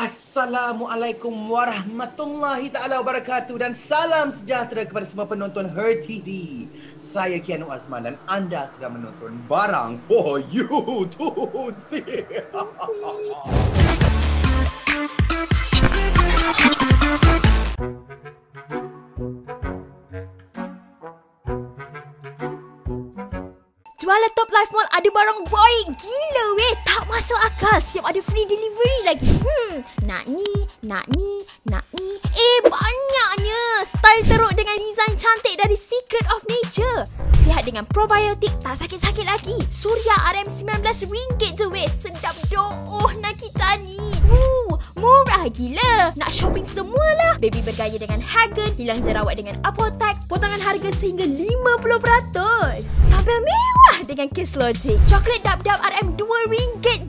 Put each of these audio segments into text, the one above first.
Assalamualaikum warahmatullahi ta'ala wabarakatuh dan salam sejahtera kepada semua penonton Her TV. Saya Kianu Azman dan anda sedang menonton Barang For You to See. Jual laptop Life Mall ada barang baik gila weh. Tak masuk akal. Siap ada free delivery lagi. Nak ni. Banyaknya. Style teruk dengan design cantik dari Secret of Nature. Sihat dengan probiotik, tak sakit-sakit lagi. Surya RM19 je weh. Sedap doh nak kita ni. Murah gila. Nak shopping semualah. Baby bergaya dengan Hagen. Hilang jerawat dengan Apotek. Potongan harga sehingga 50%. Tampil mewah dengan Case Logic. Coklat dap-dap RM2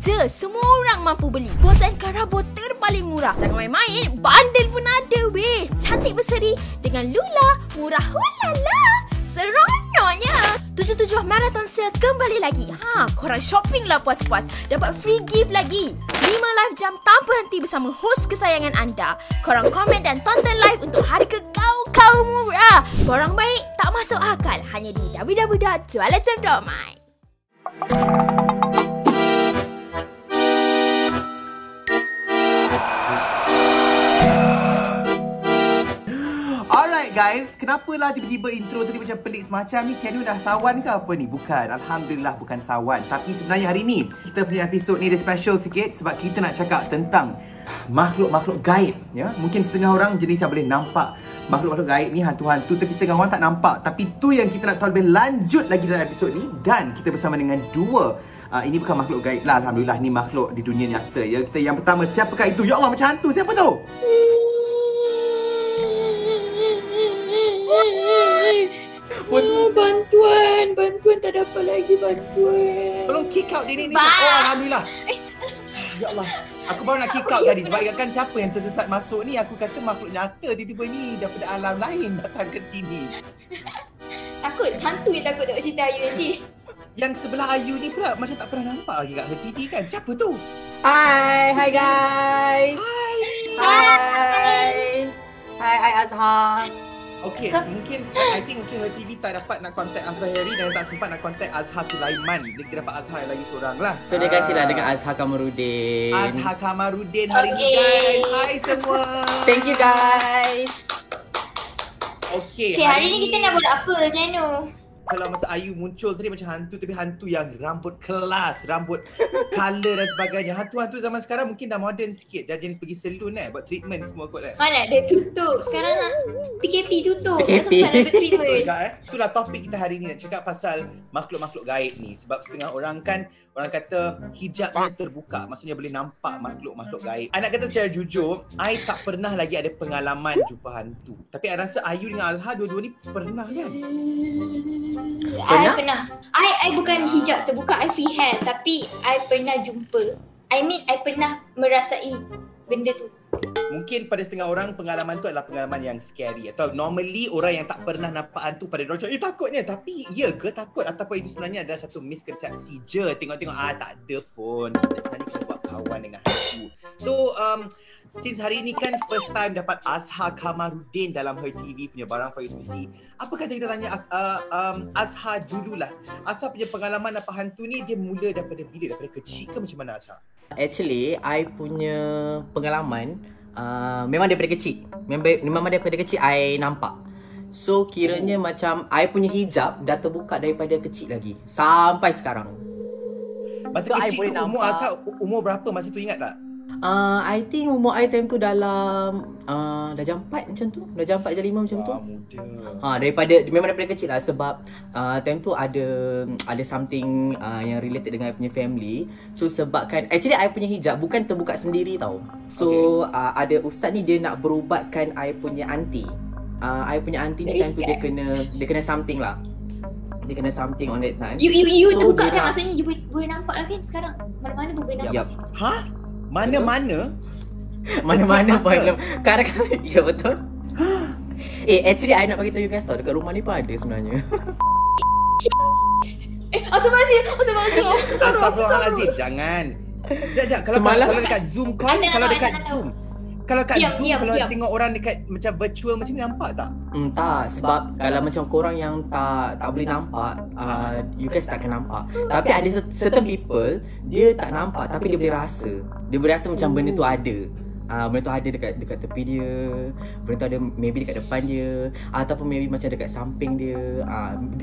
je. Semua orang mampu beli. Botan Karabo terpaling murah. Jangan main-main, bandel pun ada weh. Cantik berseri dengan Lula. Murah hulala. Seronoknya. 77 Marathon Sale kembali lagi. Korang shopping lah puas-puas. Dapat free gift lagi. 5 live jam tanpa henti bersama host kesayangan anda. Korang komen dan tonton live untuk harga kau murah. Barang baik tak masuk akal. Hanya di www.juallaptop.my. Guys, kenapalah tiba-tiba intro tadi macam pelik semacam ni? Kianu dah sawan ke apa ni? Bukan, Alhamdulillah bukan sawan. Tapi sebenarnya hari ni kita punya episod ni dia special sikit sebab kita nak cakap tentang makhluk-makhluk gaib, ya. Mungkin setengah orang jenis yang boleh nampak makhluk-makhluk gaib ni, hantu-hantu, tapi setengah orang tak nampak. Tapi tu yang kita nak tahu lebih lanjut lagi dalam episod ni. Dan kita bersama dengan dua ini bukan makhluk gaib lah, Alhamdulillah, ni makhluk di dunia nyata, ya. Kita yang pertama, siapakah itu? Ya Allah, macam hantu. Siapa tu? Bantuan tak dapat lagi bantuan. Tolong kick out dia ni. Oh, Alhamdulillah. Ya Allah, aku baru nak kick out tadi sebab kan siapa yang tersesat masuk ni. Aku kata makhluk nyata tiba-tiba ni daripada alam lain datang ke sini. Takut, hantu yang takut tengok cerita Ayu nanti. Yang sebelah Ayu ni pula macam tak pernah nampak lagi kat TV kan. Siapa tu? Hi guys. Hi Azhar. Okay, mungkin I think Her TV tak dapat nak contact Azhar Heri dan tak sempat nak contact Azhar Sulaiman. Dia kita dapat Azhar lagi seorang lah. So dia gantilah dengan Azhar Kamarudin. Azhar Kamarudin hari ni guys. Hai semua. Thank you guys. Okay, hari ni kita nak buat apa Kianu? Kalau masa Ayu muncul tadi macam hantu, tapi hantu yang rambut kelas, rambut colour dan sebagainya. Hantu-hantu zaman sekarang mungkin dah modern sikit. Dah jenis pergi salon buat treatment semua kot kan. Mana ada tutup. Sekarang PKP tutup. Tak sempat nak buat treatment. Itulah topik kita hari ni, nak cakap pasal makhluk-makhluk gaib ni. Sebab setengah orang kan, orang kata hijabnya terbuka. Maksudnya boleh nampak makhluk-makhluk gaib. I nak kata secara jujur, I tak pernah lagi ada pengalaman jumpa hantu. Tapi I rasa Ayu dengan Azhar dua-dua ni pernah kan? I pernah. I bukan hijab terbuka, I free hair. Tapi I pernah jumpa. I pernah merasai benda tu. Mungkin pada setengah orang pengalaman tu adalah pengalaman yang scary. Atau normally orang yang tak pernah nampak hantu pada dia macam takutnya. Tapi ya ke takut? Ataupun itu sebenarnya adalah satu miskonsepsi je. Tengok-tengok tak ada pun. Kita sebenarnya kena buat kawan dengan hantu. So since hari ni kan first time dapat Azhar Kamarudin dalam Her TV punya Barang For You to See. Apa kata kita tanya Azhar dululah. Azhar punya pengalaman apa hantu ni dia mula daripada bila? Daripada kecil ke macam mana Azhar? Actually, I punya pengalaman memang daripada kecil. Memang daripada kecil I nampak. So kiranya macam I punya hijab dah terbuka daripada kecil lagi sampai sekarang. Masa so, kecil tu umur Azhar umur berapa masa tu, ingat tak? I think umur I time tu dalam dah jam 4 macam tu. Dah jam 4 jam 5 macam tu. Muda. Memang daripada kecil lah sebab time tu ada something yang related dengan I punya family. So sebabkan actually I punya hijab bukan terbuka sendiri tau. So ada ustaz ni dia nak berubatkan I punya aunty. I punya aunty ni time tu dia kena something lah. Dia kena something on that time. You so, terbuka kan maksudnya you boleh nampak lah kan sekarang. Mana-mana pun boleh nampak. Hah? Mana-mana? Mana-mana pun. Kadang-kadang ya betul. Actually I nak bagi tahu you guys tau, dekat rumah ni pun ada sebenarnya. Astagfirullahalazim. Astagfirullahalazim. Jangan. Kalau dekat Zoom call, kalau dekat Zoom. Kalau kat Zoom, kalau tengok orang dekat macam virtual macam ni, nampak tak? Tak, sebab kalau macam korang yang tak boleh nampak, you guys tak akan nampak. Tapi ada certain people, dia tak nampak tapi dia boleh rasa. Dia boleh rasa macam benda tu ada. Benda tu ada dekat tepi dia, benda tu ada maybe dekat depan dia, ataupun maybe macam dekat samping dia.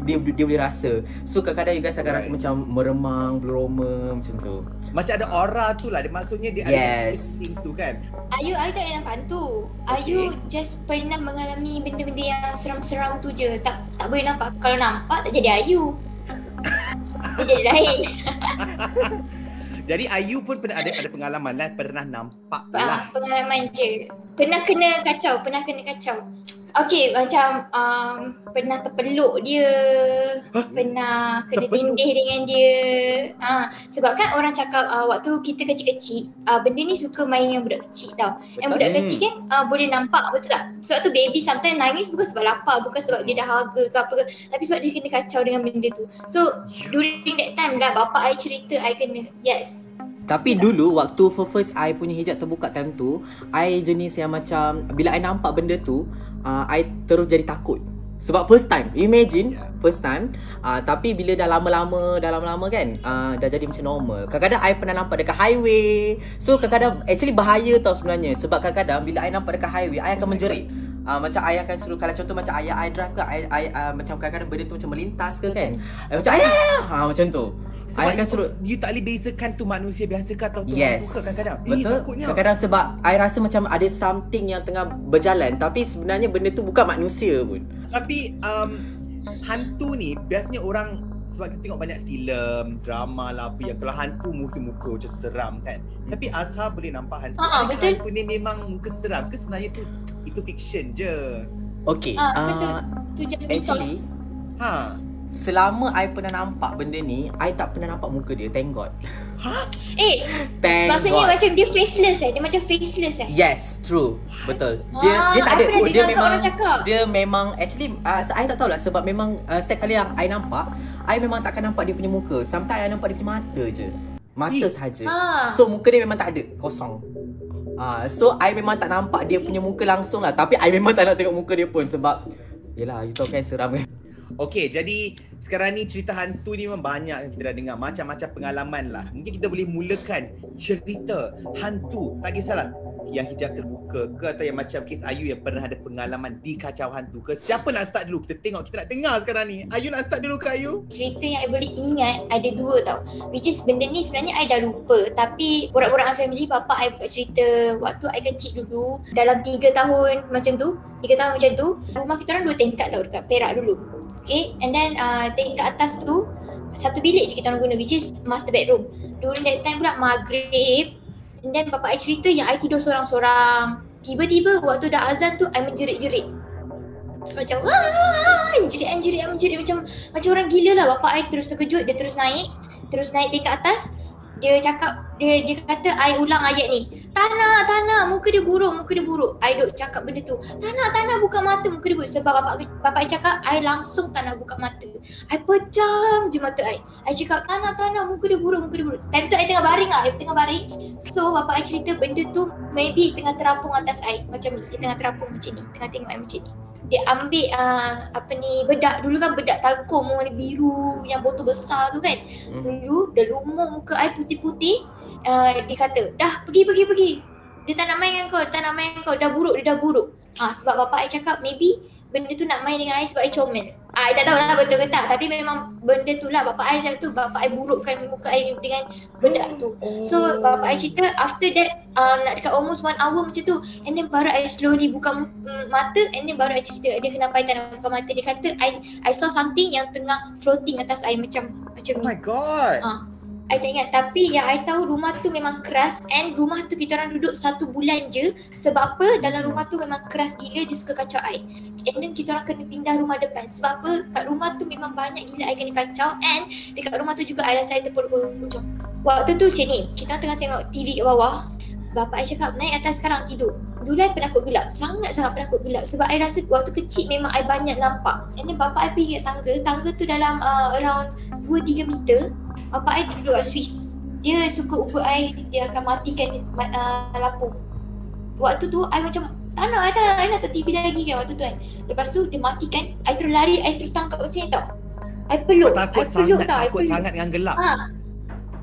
Dia boleh rasa. So kadang-kadang you guys akan rasa macam meremang, beroma macam tu. Macam ada aura tu lah. Maksudnya dia ada thing tu kan. Ayu tak ada nampak tu. Ayu just pernah mengalami benda-benda yang seram-seram tu je. Tak boleh nampak. Kalau nampak tak jadi Ayu. Dia jadi lain. Jadi Ayu pun pernah ada pengalaman lah, pernah nampak lah. Pengalaman je. Pernah kena kacau. Okey, macam pernah terpeluk dia, pernah kena tindih dengan dia. Sebab kan orang cakap waktu kita kecil-kecil, benda ni suka main dengan budak kecil tau. Yang budak kecil kan boleh nampak, betul tak? Sebab tu baby sometimes nangis bukan sebab lapar, bukan sebab dia dah haga ke apa ke, tapi sebab dia kena kacau dengan benda tu. So during that time lah bapak I cerita, I kena Tapi dulu waktu first I punya hijab terbuka time tu, I jenis yang macam bila I nampak benda tu, I terus jadi takut. Sebab first time, imagine first time, tapi bila dah lama-lama kan, dah jadi macam normal. Kadang-kadang I pernah nampak dekat highway. So kadang-kadang actually bahaya tau sebenarnya. Sebab kadang-kadang bila I nampak dekat highway, I akan menjerit. Macam ayah akan suruh, kalau contoh macam ayah I drive ke, macam kadang-kadang benda tu macam melintas ke kan, macam ayah, macam tu. Sebab akan suruh, you tak boleh bezakan tu manusia biasa ke atau tu hantu ke kadang-kadang. Betul. Kadang-kadang sebab I rasa macam ada something yang tengah berjalan, tapi sebenarnya benda tu bukan manusia pun. Tapi hantu ni biasanya orang, sebab kita tengok banyak filem, drama lah apa yang kalau hantu muka macam seram kan. Tapi Azhar boleh nampak hantu. Betul. Hantu ni memang muka seram ke sebenarnya itu fiction je? Okay. Tu just mitos. Selama I pernah nampak benda ni, I tak pernah nampak muka dia, thank God. Maksudnya God. Macam dia faceless Dia macam faceless Yes, true. Betul. Dia tak ada. Dia memang actually I tak tahulah sebab memang setiap kali yang I nampak, I memang takkan nampak dia punya muka. Sometimes I nampak dia punya mata je. Mata sahaja. So muka dia memang tak ada, kosong. So I memang tak nampak dia punya muka langsung lah. Tapi I memang tak nak tengok muka dia pun sebab yelah, you tahu kan, seram kan. Okey, jadi sekarang ni cerita hantu ni memang banyak yang kita dah dengar, macam-macam pengalaman lah. Mungkin kita boleh mulakan cerita hantu, tak kisahlah yang hijab terbuka ke atau yang macam kes Ayu yang pernah ada pengalaman dikacau hantu ke. Siapa nak start dulu? Kita tengok, kita nak dengar sekarang ni. Ayu nak start dulu ke Ayu? Cerita yang I boleh ingat ada dua tau, which is benda ni sebenarnya I dah lupa, tapi borak-borak dengan family, bapa I buat cerita waktu I kecil dulu, dalam 3 tahun macam tu, rumah kita orang 2 tingkat tau dekat Perak dulu. Okay, and then tingkat atas tu satu bilik je kita orang guna, which is master bedroom. During that time pula maghrib, and then bapak I cerita yang I tidur sorang-sorang. Tiba-tiba waktu dah azan tu I menjerit-jerit. Macam menjerit macam orang gila lah. Bapak I terus terkejut, dia terus naik tingkat atas. Dia cakap, dia kata I ulang ayat ni. Tak nak, muka dia buruk. I duk cakap benda tu. Tak nak, buka mata, muka dia buruk. Sebab bapak I cakap, I langsung tak nak buka mata. I pejam je mata I. I cakap, tak nak, muka dia buruk. Time tu I tengah baring lah, So bapak I cerita benda tu maybe tengah terapung atas I. Macam ni, dia tengah terapung macam ni, tengah tengok I macam ni. Dia ambil bedak, dulu kan bedak talcum warna biru yang botol besar tu kan. Dulu dia lumur muka I putih-putih. Dia kata, dah pergi. Dia tak nak main dengan kau, dah buruk. Sebab bapak I cakap maybe benda tu nak main dengan I sebab I comel. I tak tahu lah betul ke tak, tapi memang benda tu lah bapak I tu, bapak I burukkan muka I dengan bedak tu. So bapak I cerita after that nak dekat almost 1 hour macam tu, and then baru I slowly buka mata, and then baru I cerita dia kenapa I tak nak buka mata. Dia kata I saw something yang tengah floating atas I macam ni. Oh my god. I tak ingat, tapi yang I tahu rumah tu memang keras, and rumah tu kita orang duduk 1 bulan je. Sebab apa? Dalam rumah tu memang keras gila, dia suka kacau I. And then kita orang kena pindah rumah depan. Sebab apa? Kat rumah tu memang banyak gila I kena kacau, and dekat rumah tu juga I rasa I terpolok hujung. Waktu tu macam ni, kita tengah tengok TV kat bawah. Bapak I cakap, naik atas sekarang tidur. Dulu I penakut gelap, sangat-sangat penakut gelap. Sebab I rasa waktu kecil memang I banyak nampak. And then bapak I pergi kat tangga tu dalam around 2-3 meter. Bapak I duduk kat Swiss. dia suka ugut I, dia akan matikan lampu. Waktu tu I macam I nak tengok TV lagi kan waktu tu kan. Lepas tu dia matikan, I terus lari, I terus tangkap macam ni tau. I peluk, takut sangat dengan gelap.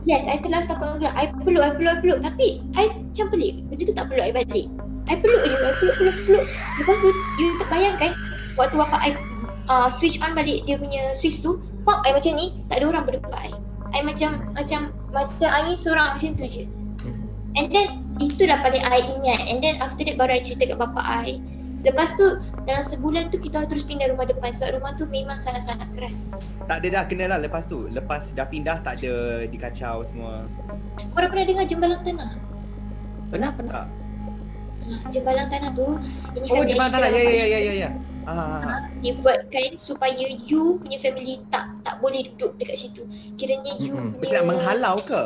Yes, I terlalu takut dengan gelap. I peluk. Tapi I macam pelik, benda tu tak peluk I balik. I peluk je, I peluk. Lepas tu, you tak bayangkan waktu bapak I switch on balik dia punya switch tu, fuck I macam ni, tak ada orang berdepan I macam angin seorang macam tu je. And then itu dah paling I ingat. And then after that baru I cerita kat bapak I. Lepas tu dalam sebulan tu kita terus pindah rumah depan sebab rumah tu memang sangat-sangat keras. Tak ada dah kena lah lepas tu. Lepas dah pindah tak ada dikacau semua. Korang pernah dengar jembalang tanah? Pernah. Jembalang tanah tu ini jembalang tanah. Ya. Dia buatkan supaya you punya family tak boleh duduk dekat situ. Kiranya you punya macam nak menghalau ke?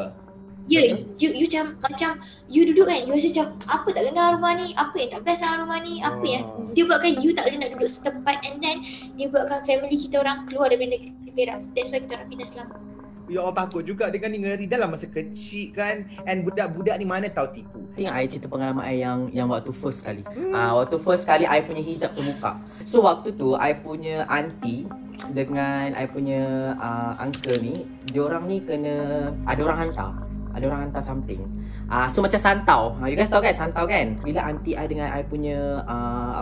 Ya, you macam you duduk kan, you rasa macam apa tak kena rumah ni, apa yang tak best rumah ni, apa yang dia buatkan you tak boleh nak duduk setempat. And then dia buatkan family kita orang keluar daripada negeri Perak. That's why kita orang pindah Selangor. Ya Allah, takut juga dengan ni, ngeri dalam masa kecil kan. And budak-budak ni mana tahu tipu. Tengok I cerita pengalaman I yang waktu first kali. Waktu first kali I punya hijab terbuka. So waktu tu I punya auntie dengan I punya uncle ni, diorang ni kena ada orang hantar something. So macam santau. You guys tahu kan santau kan? Bila auntie I dengan I punya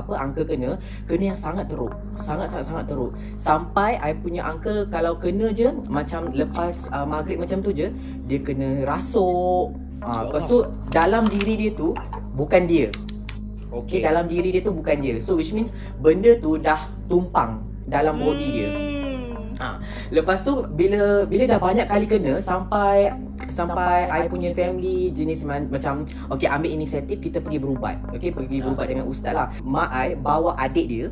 uncle kena yang sangat teruk. Sangat teruk. Sampai I punya uncle kalau kena je macam lepas maghrib macam tu je, dia kena rasuk. Lepas tu dalam diri dia tu bukan dia. Okay, dalam diri dia tu bukan dia. So which means benda tu dah tumpang dalam body dia. Lepas tu bila dah banyak kali kena sampai I punya family jenis macam okey ambil inisiatif kita pergi berubat. Okey pergi berubat dengan ustaz lah. Mak I bawa adik dia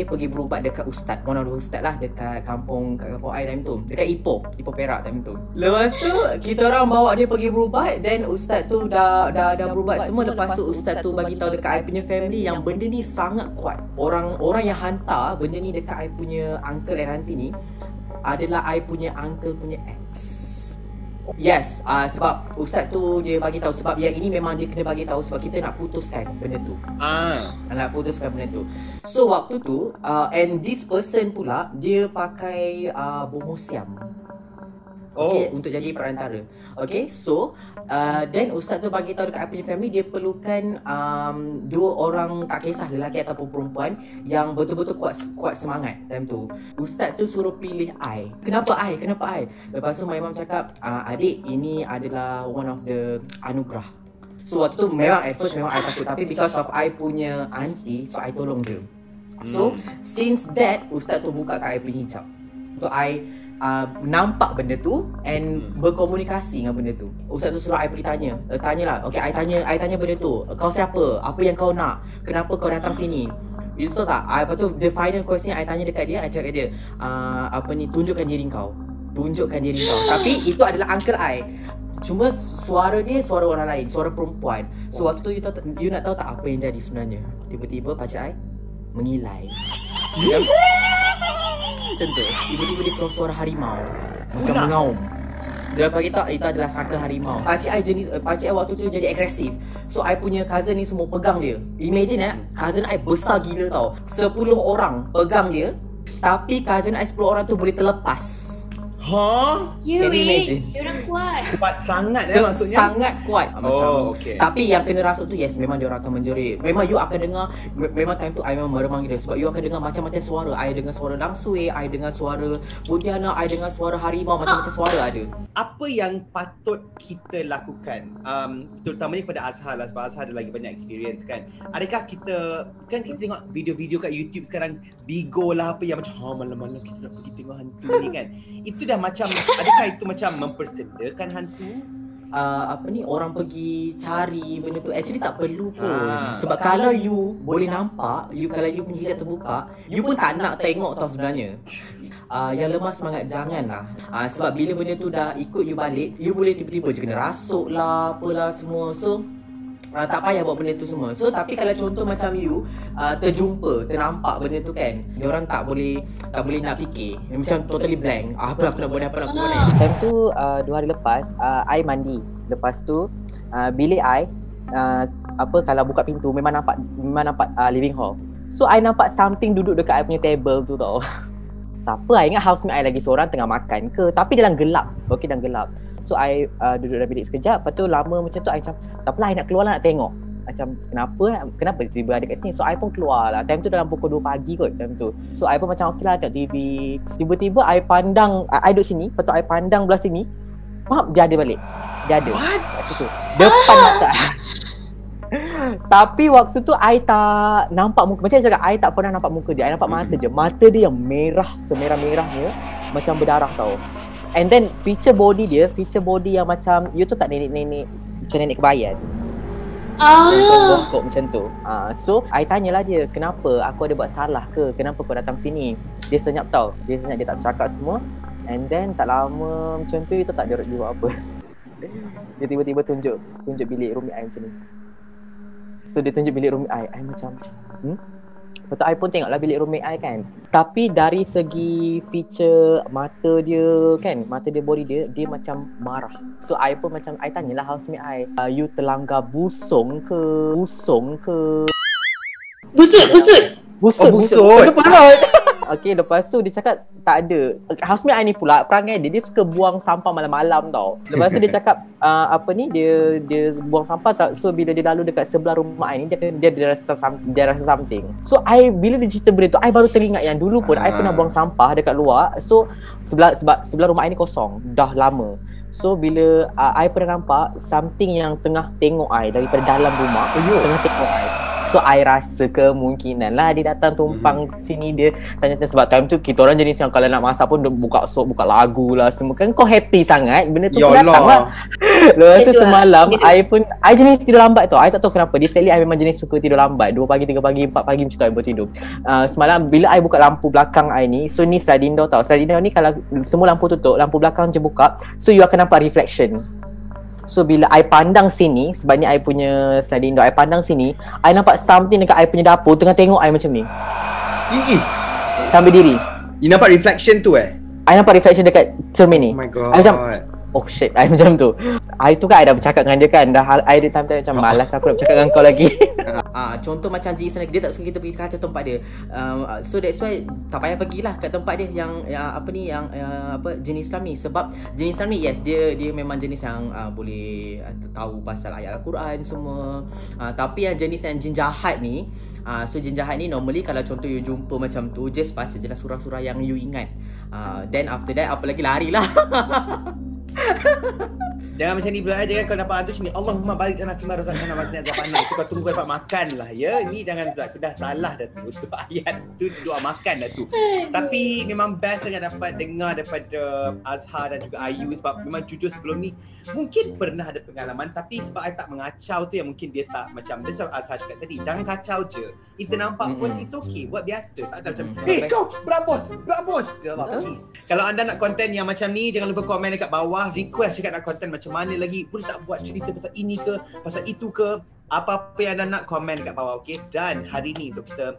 pergi berubat dekat ustaz. One of the ustaz lah dekat kampung I time tu. Dekat Ipoh Perak time tu. Lepas tu kita orang bawa dia pergi berubat dan ustaz tu dah berubat semua. Lepas tu ustaz tu bagi tahu dekat I punya family yang benda ni sangat kuat. Orang yang hantar benda ni dekat I punya uncle and auntie ni adalah I punya uncle punya ex. Yes, sebab ustaz tu dia bagi tahu sebab yang ini memang dia kena bagi tahu sebab kita nak putuskan benda tu. Nak putuskan benda tu. So waktu tu and this person pula dia pakai bomoh siam. Okay, untuk jadi perantara. Okay, so then ustaz tu bagi tahu dekat I punya family dia perlukan 2 orang, tak kisah lelaki ataupun perempuan, yang betul-betul kuat semangat time tu. Ustaz tu suruh pilih I. Kenapa I? Lepas tu my mom cakap, adik ini adalah one of the anugerah. So waktu tu memang at first memang I takut, tapi because of I punya auntie, so I tolong je. So since that ustaz tu buka kat I punya hijab. So I nampak benda tu and berkomunikasi dengan benda tu. Ustaz tu suruh I pergi tanyalah. Okay, I tanya benda tu. Kau siapa? Apa yang kau nak? Kenapa kau datang sini? You tahu tak? Lepas tu the final question I tanya dekat dia, I cakap dia, tunjukkan diri kau. Tapi itu adalah uncle I. Cuma suara dia suara orang lain, suara perempuan. So waktu tu you nak tahu tak apa yang jadi sebenarnya? Tiba-tiba pakcik I mengilai. Macam tu. Tiba-tiba dia keluar suara harimau. Macam mengaum. Dia bagi tahu itu adalah saka harimau. Pakcik I waktu tu jadi agresif. So I punya cousin ni semua pegang dia. Imagine cousin I besar gila tau. 10 orang pegang dia, tapi cousin I 10 orang tu boleh terlepas. Can you imagine? Diorang kuat sangat maksudnya. Sangat kuat macam. Okay. Tapi yang kena rasuk tu yes, memang diorang akan menjerit. Memang you akan dengar, memang time tu I memang meremang gila sebab you akan dengar macam-macam suara. I dengar suara langsui, I dengar suara Pontianak, I dengar suara harimau, macam-macam suara ada. Apa yang patut kita lakukan? Terutamanya kepada Azhar lah, sebab Azhar ada lagi banyak experience kan. Adakah kita tengok video-video kat YouTube sekarang, Bigo lah apa yang macam malam-malam kita nak pergi tengok hantu ni kan. Itu dah macam, adakah itu macam mempersedakan hantu? Orang pergi cari benda tu actually tak perlu pun. Sebab kalau you boleh nampak, kalau you punya hijab terbuka, you pun tak nak tengok tau sebenarnya. Yang lemah semangat janganlah. Sebab bila benda tu dah ikut you balik, you boleh tiba-tiba je kena rasuk lah, apalah semua. So tak payah buat benda tu semua. So tapi kalau contoh macam you ternampak benda tu kan, diorang tak boleh nak fikir, macam totally blank. Apa aku nak buat. Time tu 2 hari lepas I mandi. Lepas tu bilik I kalau buka pintu memang nampak living hall. So I nampak something duduk dekat I punya table tu tau. Siapa? I ingat housemate I lagi seorang tengah makan ke, tapi dalam gelap. Okey, dalam gelap. So I duduk dalam bilik sekejap. Lepas tu lama macam tu I macam tak apalah, I nak keluar lah, nak tengok macam kenapa tiba-tiba ada kat sini. So I pun keluar lah. Time tu dalam pukul 2 pagi kot time tu. So I pun macam okey lah tengok TV. Tiba-tiba I pandang, I duduk sini. Lepas tu I pandang belah sini. Dia ada balik. Dia ada. What? Tu depan mata. Tapi waktu tu I tak nampak muka. Macam cakap, I tak pernah nampak muka dia. I nampak mata je. Mata dia yang merah, semerah-merahnya, macam berdarah tau. And then feature body yang macam, you tu tak nenek-nenek, macam nenek kebayan. Bongkok macam tu. So I tanyalah dia, kenapa aku ada buat salah ke? Kenapa kau datang sini? Dia senyap tau. Dia tak cakap semua. And then tak lama macam tu, itu tak dia buat apa. Dia tiba-tiba tunjuk bilik roommate I macam ni. So dia tunjuk bilik roommate I macam Lepas tu I pun tengoklah bilik roommate I kan. Tapi dari segi feature mata dia kan, mata dia, body dia macam marah. So I pun macam, I tanyalah housemate I, you terlanggar busung ke? Busut. Okay, lepas tu dia cakap tak ada. Housemate I ni pula perangai dia suka buang sampah malam-malam tau. Lepas tu dia cakap dia buang sampah tak. So bila dia lalu dekat sebelah rumah I ni, dia rasa something. So bila dia cerita benda tu, I baru teringat yang dulu pun I pernah buang sampah dekat luar. So sebelah rumah I ni kosong dah lama. So bila I pernah nampak something yang tengah tengok I daripada dalam rumah, tengah tengok I. So I rasa kemungkinan lah dia datang tumpang sini, dia tanya-tanya. Sebab time tu kita orang jenis yang kalau nak masak pun buka lagu lah semua. Kan kau happy sangat, benda tu pun datang lah. Lepas tu semalam I jenis tidur lambat tau. I tak tahu kenapa. Di Sally I memang jenis suka tidur lambat, 2 pagi, 3 pagi, 4 pagi macam tu I baru tidur. Semalam bila I buka lampu belakang I ni, so ni sliding door tau. Sliding door ni kalau semua lampu tutup, lampu belakang je buka, so you akan nampak reflection. So bila I pandang sini, sebab ni I punya sliding door, I pandang sini, I nampak something dekat I punya dapur tengah tengok I macam ni. Sambil diri. You nampak reflection tu I nampak reflection dekat cermin ni. Oh my god. I macam, oh shit, I macam tu. I tu kan I dah bercakap dengan dia kan, I ada time macam malas aku nak bercakap dengan kau lagi. Contoh macam jenis dia tak suka kita pergi kacau tempat dia. So that's why tak payah pergilah kat tempat dia yang jenis Islam ni. Sebab jenis Islam ni, yes, dia memang jenis yang boleh tahu pasal ayat Al-Quran semua. Tapi yang jenis yang jin jahat ni, so jin jahat ni normally kalau contoh you jumpa macam tu, just baca je lah surah-surah yang you ingat. Then after that apa lagi, larilah. Jangan macam ni pula aja kan, kau dapat hantu sini, Allahumma barik lana fima razaqtana wa qina azabannar. Itu kau tunggu dapat makan lah ya. Ni jangan pula, aku dah salah dah tu. Untuk ayat tu doa makan dah tu. Tapi memang best sangat dapat dengar daripada Azhar dan juga Ayu. Sebab memang jujur sebelum ni mungkin pernah ada pengalaman, tapi sebab I tak mengacau tu yang mungkin dia tak macam, that's what Azhar cakap tadi, jangan kacau je. If nampak pun it's okay, buat biasa. Tak ada macam kau berabos ya Allah, please. Kalau anda nak konten yang macam ni, jangan lupa komen dekat bawah, request cakap nak konten macam mana lagi, boleh tak buat cerita pasal ini ke, pasal itu ke, apa-apa yang anda nak komen kat bawah, okey? Dan hari ni untuk kita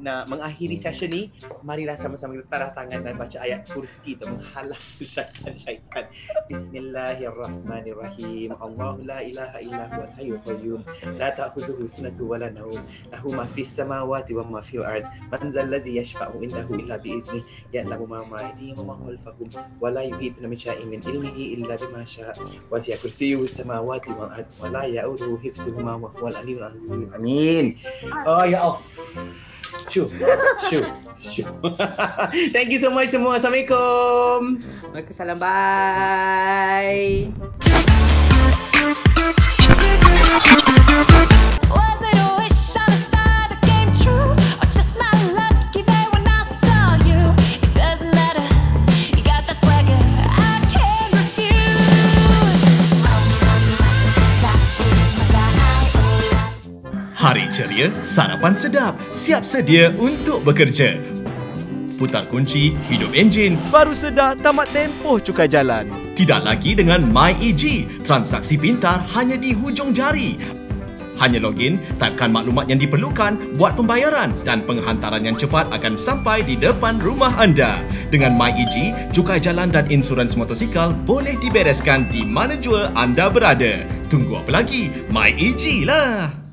nak mengakhiri session ni, marilah sama-sama kita taruh tangan dan baca ayat kursi tu, menghalau syaitan. Bismillahirrahmanirrahim. Allahu la ilaha illa huwal hayyul qayyum, la ta'khuzuhu sinatun wa la nawm, lahu ma fis samawati wa ma fil ard, man zal ladzi yashfa'u indahu illa bi izni, ya'lamu ma bainahum wa ma khalfahum, wa la yuhituna bi shay'in min ilmihi illa bima syaa, wasi'a kursiyyuhu samawati wal ard, wa la ya'uduhu hifdzuhuma wal aliyul azim. Amin. Oh ya Allah. Syuk. Thank you so much semua. Assalamualaikum. Waalaikumsalam. Bye. Hari ceria, sarapan sedap, siap sedia untuk bekerja. Putar kunci, hidup enjin. Baru sedar tamat tempoh cukai jalan. Tidak lagi dengan MyEG, transaksi pintar hanya di hujung jari. Hanya login, typekan maklumat yang diperlukan, buat pembayaran dan penghantaran yang cepat akan sampai di depan rumah anda. Dengan MyEG, cukai jalan dan insurans motosikal boleh dibereskan di mana jua anda berada. Tunggu apa lagi? MyEG lah!